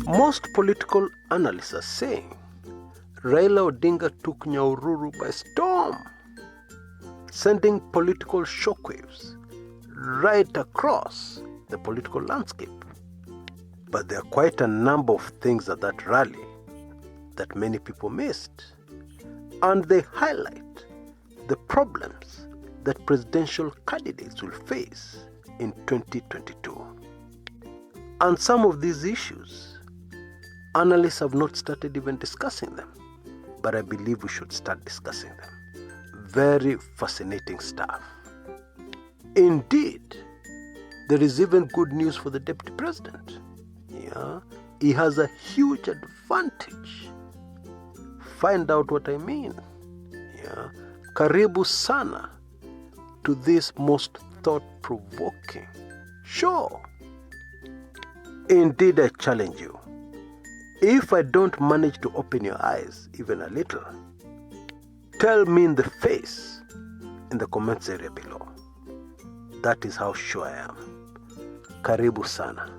Most political analysts are saying Raila Odinga took Nyahururu by storm, sending political shockwaves right across the political landscape. But there are quite a number of things at that rally that many people missed, and they highlight the problems that presidential candidates will face in 2022. And some of these issues, analysts have not started even discussing them, but I believe we should start discussing them. Very fascinating stuff. Indeed, there is even good news for the deputy president. He has a huge advantage. Find out what I mean. Karibu sana to this most thought-provoking show. Indeed, I challenge you. If I don't manage to open your eyes even a little, tell me in the face in the comments area below. That is how sure I am. Karibu sana.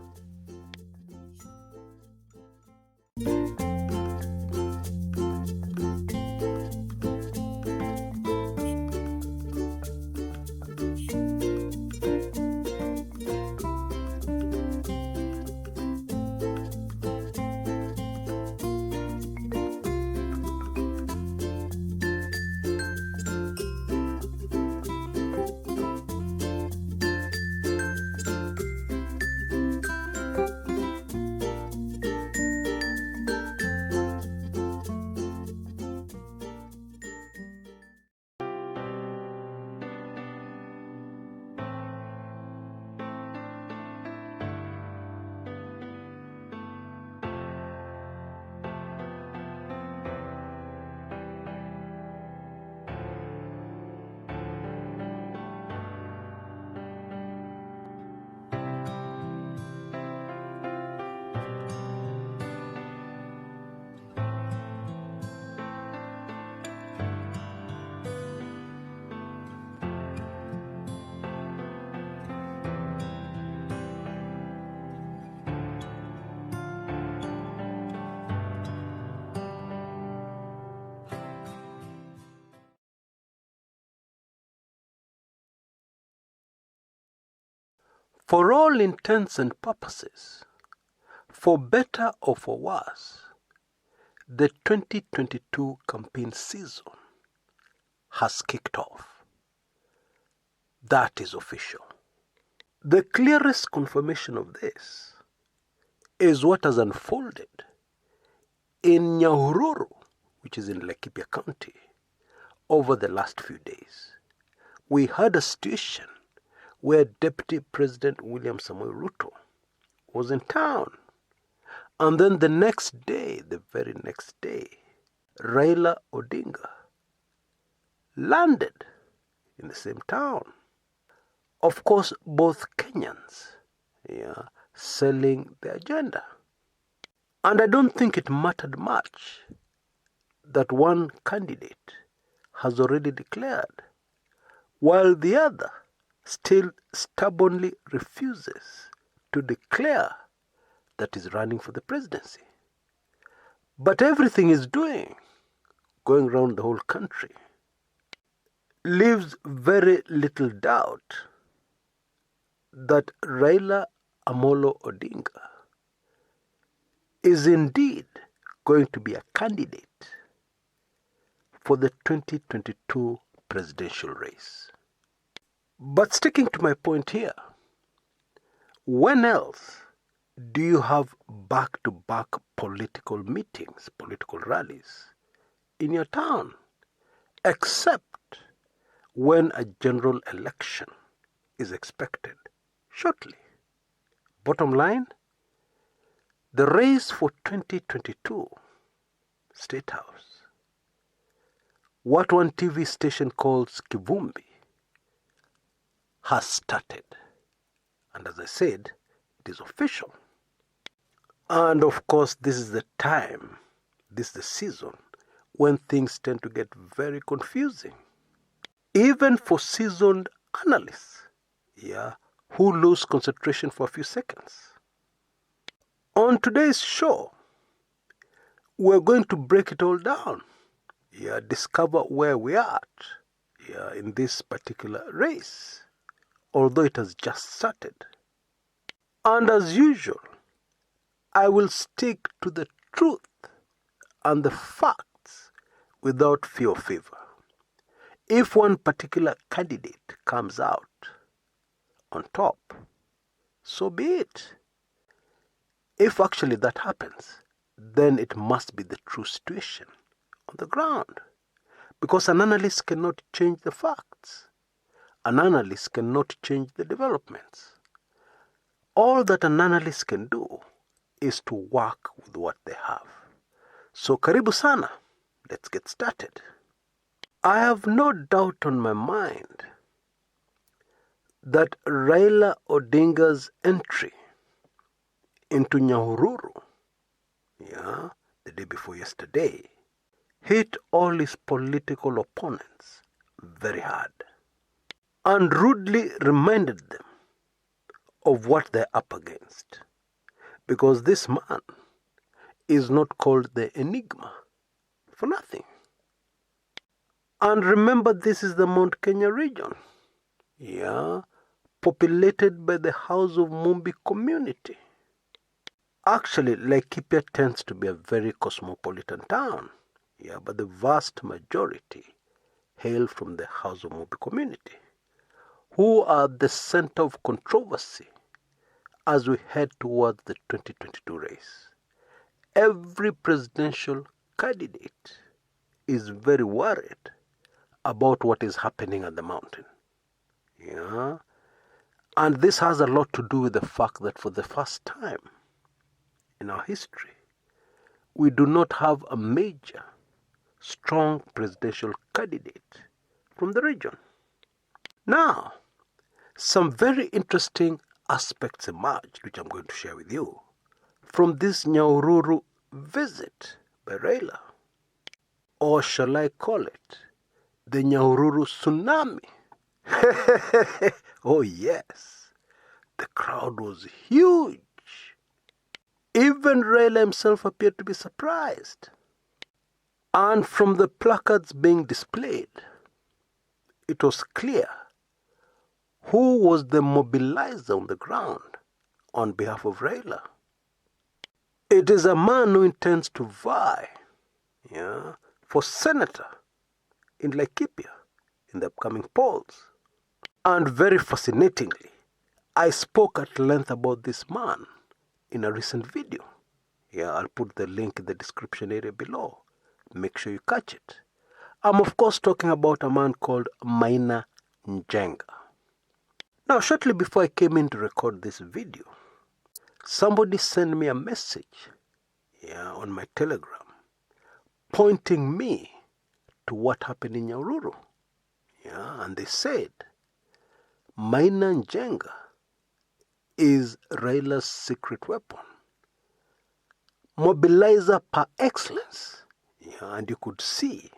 For all intents and purposes, for better or for worse, the 2022 campaign season has kicked off. That is official. The clearest confirmation of this is what has unfolded in Nyahururu, which is in Laikipia County, over the last few days. We had a situation where Deputy President William Samoei Ruto was in town. And then the next day, the very next day, Raila Odinga landed in the same town. Of course, both Kenyans selling the agenda. And I don't think it mattered much that one candidate has already declared, while the other still stubbornly refuses to declare that he's running for the presidency. But everything he's doing, going around the whole country, leaves very little doubt that Raila Amolo Odinga is indeed going to be a candidate for the 2022 presidential race. But sticking to my point here, when else do you have back-to-back political meetings, political rallies in your town, except when a general election is expected shortly? Bottom line, the race for 2022 State House, what one TV station calls Kivumbi, has started. And as I said, it is official. And of course, this is the time, this is the season, when things tend to get very confusing. Even for seasoned analysts, who lose concentration for a few seconds. On today's show, we're going to break it all down. Discover where we are at in this particular race, although it has just started. And as usual, I will stick to the truth and the facts without fear or favor. If one particular candidate comes out on top, so be it. If actually that happens, then it must be the true situation on the ground. Because an analyst cannot change the facts. An analyst cannot change the developments. All that an analyst can do is to work with what they have. So karibu sana, let's get started. I have no doubt on my mind that Raila Odinga's entry into Nyahururu, the day before yesterday, hit all his political opponents very hard and rudely reminded them of what they're up against. Because this man is not called the Enigma for nothing. And remember, this is the Mount Kenya region, populated by the House of Mumbi community. Actually, Laikipia tends to be a very cosmopolitan town, but the vast majority hail from the House of Mumbi community, who are the center of controversy as we head towards the 2022 race. Every presidential candidate is very worried about what is happening at the mountain. And this has a lot to do with the fact that for the first time in our history, we do not have a major, strong presidential candidate from the region. Now, some very interesting aspects emerged, which I'm going to share with you, from this Nyahururu visit by Raila. Or shall I call it the Nyahururu tsunami? Oh yes, the crowd was huge. Even Raila himself appeared to be surprised. And from the placards being displayed, it was clear who was the mobilizer on the ground on behalf of Raila. It is a man who intends to vie for senator in Laikipia in the upcoming polls. And very fascinatingly, I spoke at length about this man in a recent video. I'll put the link in the description area below. Make sure you catch it. I'm of course talking about a man called Maina Njenga. Now, shortly before I came in to record this video, somebody sent me a message on my Telegram pointing me to what happened in Nyahururu. And they said, Maina Njenga is Raila's secret weapon, mobilizer par excellence. And you could see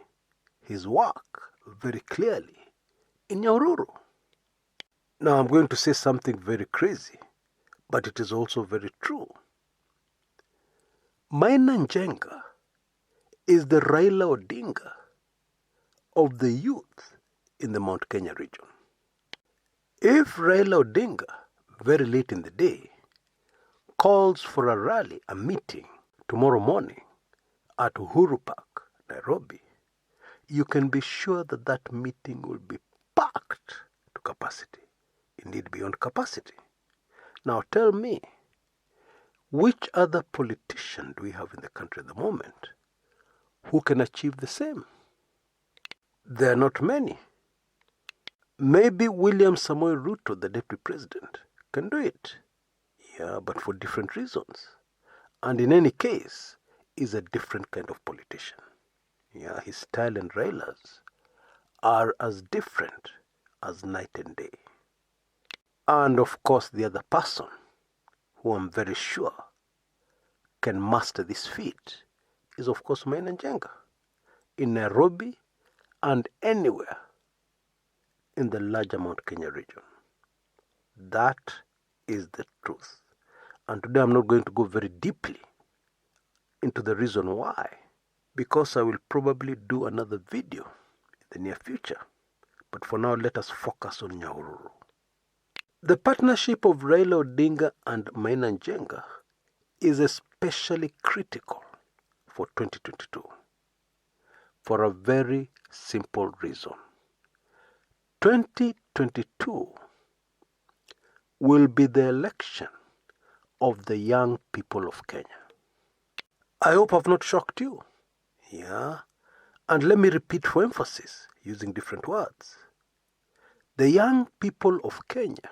his work very clearly in Nyahururu. Now I'm going to say something very crazy, but it is also very true. Maina Njenga is the Raila Odinga of the youth in the Mount Kenya region. If Raila Odinga, very late in the day, calls for a rally, a meeting, tomorrow morning at Uhuru Park, Nairobi, you can be sure that that meeting will be packed to capacity, indeed beyond capacity. Now tell me, which other politician do we have in the country at the moment who can achieve the same? There are not many. Maybe William Samoei Ruto, the deputy president, can do it. But for different reasons. And in any case, is a different kind of politician. His style and Raila's are as different as night and day. And of course, the other person who I'm very sure can master this feat is of course Maina Njenga in Nairobi and anywhere in the larger Mount Kenya region. That is the truth. And today I'm not going to go very deeply into the reason why, because I will probably do another video in the near future. But for now, let us focus on Nyahururu. The partnership of Raila Odinga and Maina Njenga is especially critical for 2022 for a very simple reason. 2022 will be the election of the young people of Kenya. I hope I've not shocked you. Yeah. And let me repeat for emphasis, using different words. The young people of Kenya,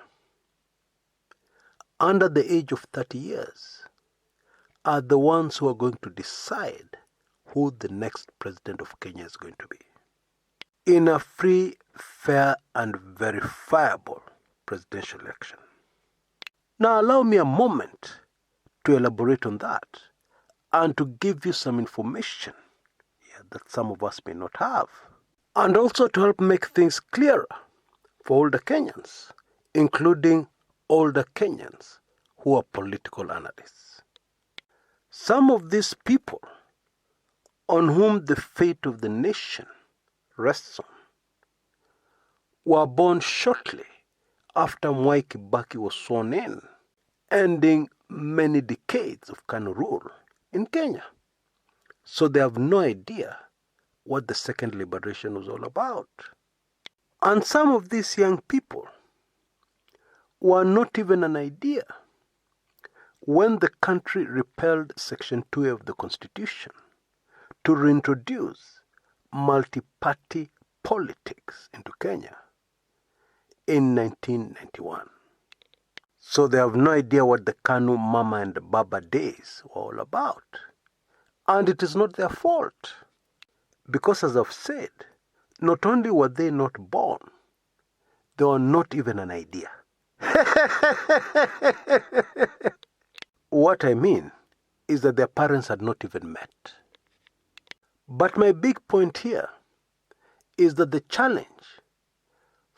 under the age of 30 years, are the ones who are going to decide who the next president of Kenya is going to be. In a free, fair, and verifiable presidential election. Now allow me a moment to elaborate on that and to give you some information that some of us may not have. And also to help make things clearer for older Kenyans, including older Kenyans who are political analysts. Some of these people on whom the fate of the nation rests on were born shortly after Mwai Kibaki was sworn in, ending many decades of KANU rule in Kenya. So they have no idea what the second liberation was all about. And some of these young people were not even an idea when the country repealed Section 2A of the Constitution to reintroduce multi-party politics into Kenya in 1991. So they have no idea what the KANU Mama and Baba days were all about. And it is not their fault. Because as I've said, not only were they not born, they were not even an idea. What I mean is that their parents had not even met. But my big point here is that the challenge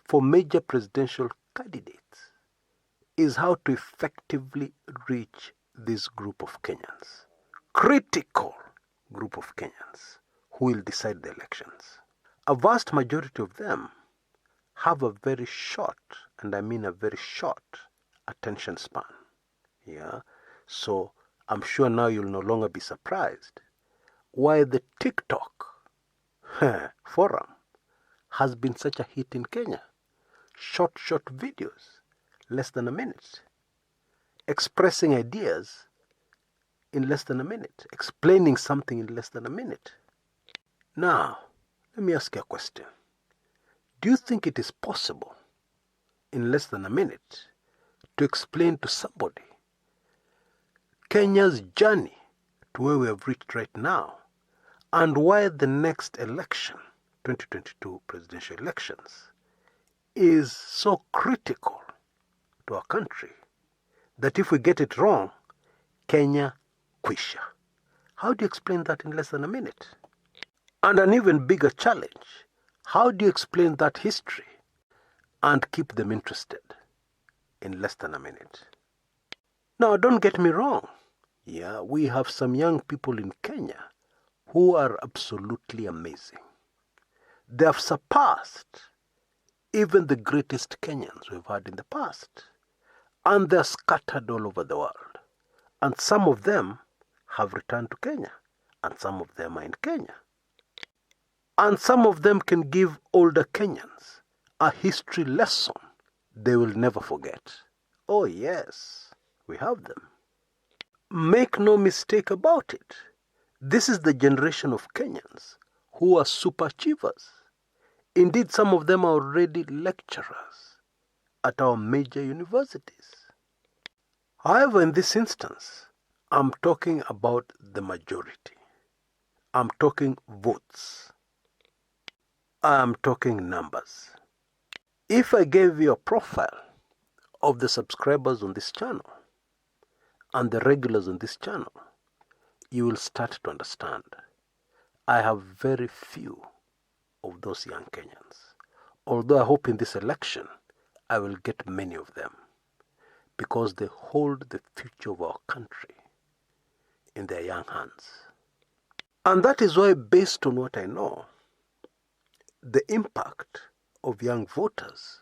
for major presidential candidates is how to effectively reach this group of Kenyans. Critical group of Kenyans who will decide the elections. A vast majority of them have a very short, and I mean a very short, attention span. Yeah. So I'm sure now you'll no longer be surprised why the TikTok forum has been such a hit in Kenya. Short videos, less than a minute, expressing ideas in less than a minute, explaining something in less than a minute. Now, let me ask you a question. Do you think it is possible in less than a minute to explain to somebody Kenya's journey to where we have reached right now and why the next election, 2022 presidential elections, is so critical to our country that if we get it wrong, Kenya kwisha? How do you explain that in less than a minute? And an even bigger challenge, how do you explain that history and keep them interested in less than a minute? Now, don't get me wrong. Yeah, we have some young people in Kenya who are absolutely amazing. They have surpassed even the greatest Kenyans we've had in the past. And they're scattered all over the world. And some of them have returned to Kenya. And some of them are in Kenya. And some of them can give older Kenyans a history lesson they will never forget. Oh yes, we have them. Make no mistake about it. This is the generation of Kenyans who are super achievers. Indeed, some of them are already lecturers at our major universities. However, in this instance, I'm talking about the majority. I'm talking votes. I'm talking numbers. If I gave you a profile of the subscribers on this channel and the regulars on this channel, you will start to understand. I have very few of those young Kenyans. Although I hope in this election, I will get many of them. because they hold the future of our country in their young hands. And that is why, based on what I know, the impact of young voters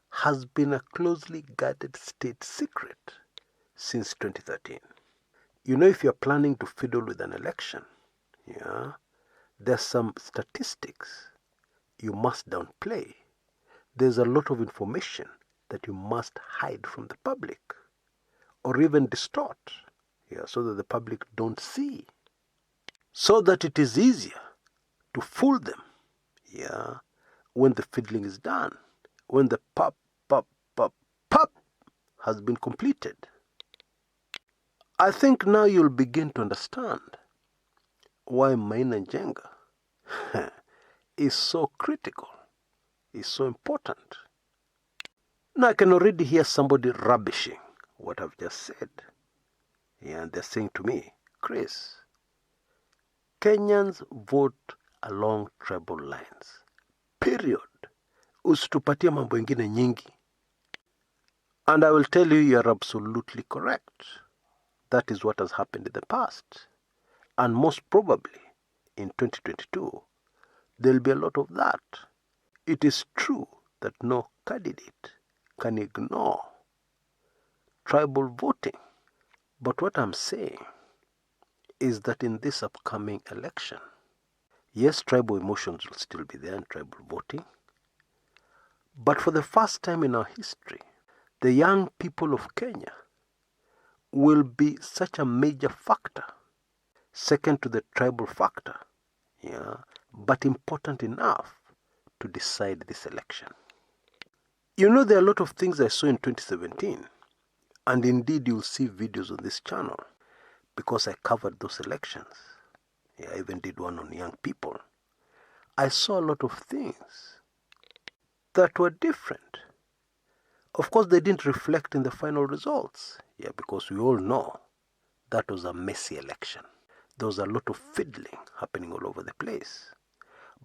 has been a closely guarded state secret since 2013. You know, if you're planning to fiddle with an election, there's some statistics you must downplay. There's a lot of information that you must hide from the public or even distort, so that the public don't see, so that it is easier to fool them, when the fiddling is done, when the pop has been completed. I think now you'll begin to understand why Maina Njenga is so critical, is so important. Now I can already hear somebody rubbishing what I've just said. And they're saying to me, Chris, Kenyans vote along tribal lines. Period. Usitupatie mambo ingine nyingi. And I will tell you, you're absolutely correct. That is what has happened in the past. And most probably, in 2022, there'll be a lot of that. It is true that no candidate can ignore tribal voting. But what I'm saying is that in this upcoming election, yes, tribal emotions will still be there in tribal voting. But for the first time in our history, the young people of Kenya will be such a major factor, second to the tribal factor, but important enough to decide this election. You know, there are a lot of things I saw in 2017, and indeed you'll see videos on this channel because I covered those elections. I even did one on young people. I saw a lot of things that were different. Of course, they didn't reflect in the final results, because we all know that was a messy election. There was a lot of fiddling happening all over the place.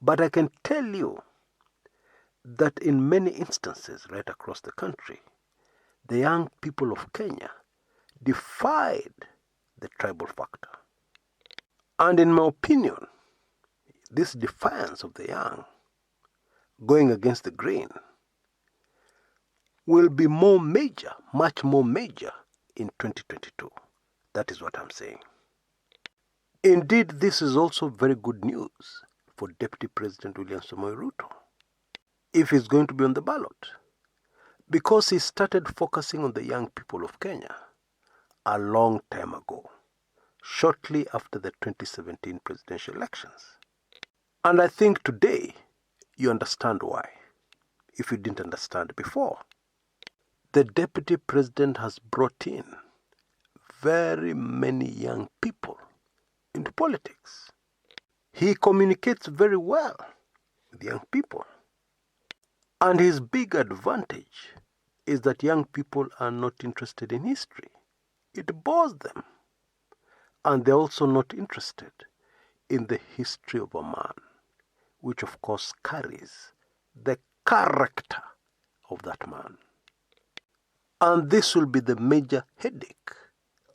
But I can tell you that in many instances right across the country, the young people of Kenya defied the tribal factor. And in my opinion, this defiance of the young, going against the grain, will be more major, much more major in 2022. That is what I'm saying. Indeed, this is also very good news for Deputy President William Samoei Ruto, if he's going to be on the ballot, because he started focusing on the young people of Kenya a long time ago, shortly after the 2017 presidential elections. And I think today you understand why, if you didn't understand before. The Deputy President has brought in very many young people into politics. He communicates very well with young people. And his big advantage is that young people are not interested in history. It bores them. And they're also not interested in the history of a man, which of course carries the character of that man. And this will be the major headache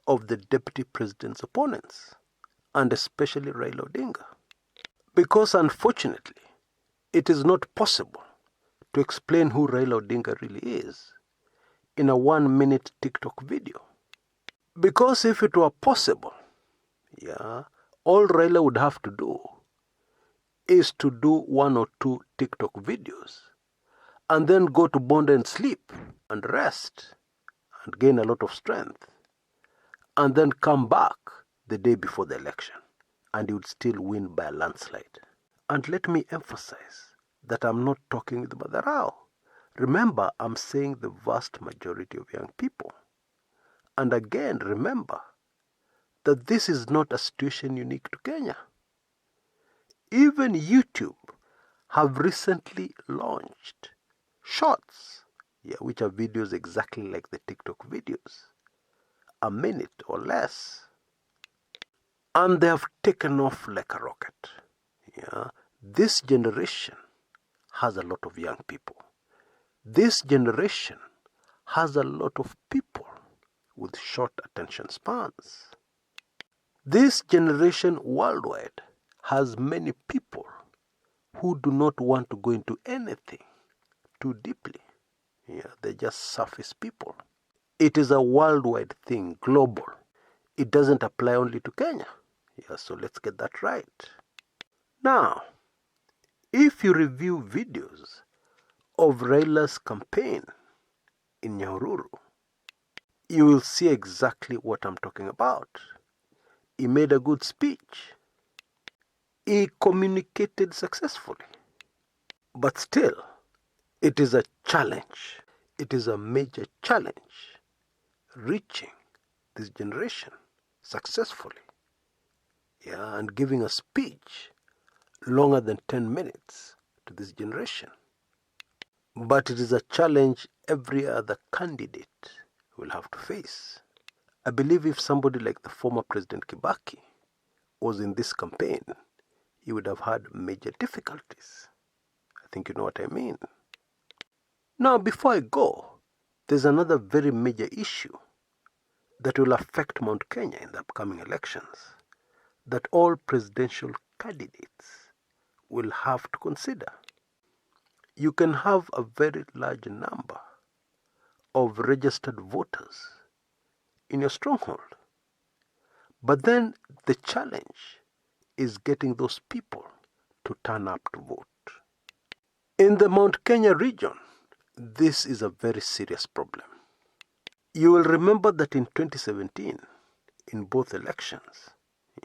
of the Deputy President's opponents, and especially Raila Odinga. Because unfortunately, it is not possible to explain who Raila Odinga really is in a 1-minute TikTok video. Because if it were possible, all Raila would have to do is to do 1 or 2 TikTok videos and then go to Bondi and sleep and rest and gain a lot of strength and then come back the day before the election, and he would still win by a landslide. And let me emphasize that I'm not talking with Madarao. Remember, I'm saying the vast majority of young people. And again, remember that this is not a situation unique to Kenya. Even YouTube have recently launched shorts, which are videos exactly like the TikTok videos, a minute or less. And they have taken off like a rocket. This generation has a lot of young people. This generation has a lot of people with short attention spans. This generation worldwide has many people who do not want to go into anything too deeply. They're just surface people. It is a worldwide thing, global. It doesn't apply only to Kenya. So let's get that right. Now, if you review videos of Raila's campaign in Nyahururu, you will see exactly what I'm talking about. He made a good speech. He communicated successfully. But still, it is a challenge. It is a major challenge reaching this generation successfully. And giving a speech longer than 10 minutes to this generation. But it is a challenge every other candidate will have to face. I believe if somebody like the former President Kibaki was in this campaign, he would have had major difficulties. I think you know what I mean. Now, before I go, there's another very major issue that will affect Mount Kenya in the upcoming elections that all presidential candidates will have to consider. You can have a very large number of registered voters in your stronghold. But then the challenge is getting those people to turn up to vote. In the Mount Kenya region, this is a very serious problem. You will remember that in 2017, in both elections,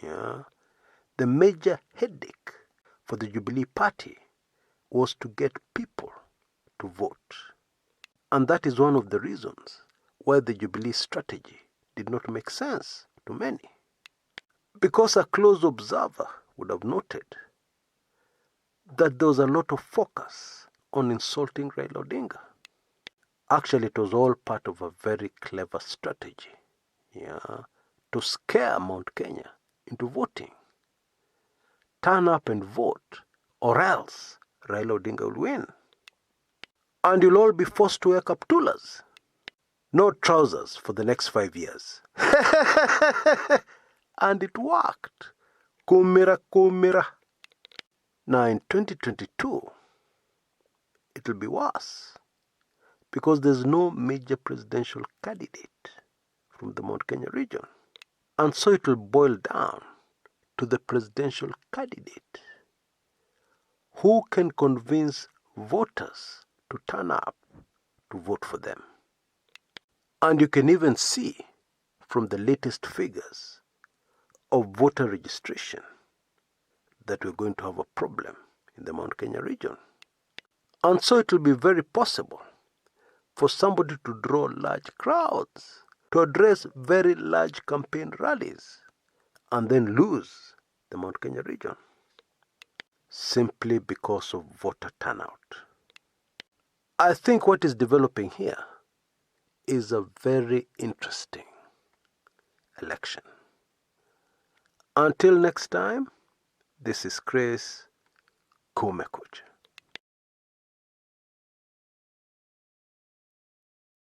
the major headache for the Jubilee Party was to get people to vote. And that is one of the reasons why the Jubilee strategy did not make sense to many. Because a close observer would have noted that there was a lot of focus on insulting Raila Odinga. Actually, it was all part of a very clever strategy, to scare Mount Kenya into voting. Turn up and vote, or else Raila Odinga will win. And you'll all be forced to wear kaptulas. No trousers for the next 5 years. And it worked. Kumira, kumira. Now in 2022, it will be worse. Because there's no major presidential candidate from the Mount Kenya region. And so it will boil down to the presidential candidate who can convince voters to turn up to vote for them. And you can even see from the latest figures of voter registration that we're going to have a problem in the Mount Kenya region. And so it will be very possible for somebody to draw large crowds, to address very large campaign rallies, and then lose the Mount Kenya region simply because of voter turnout. I think what is developing here is a very interesting election. Until next time, this is Chris Kumekucha.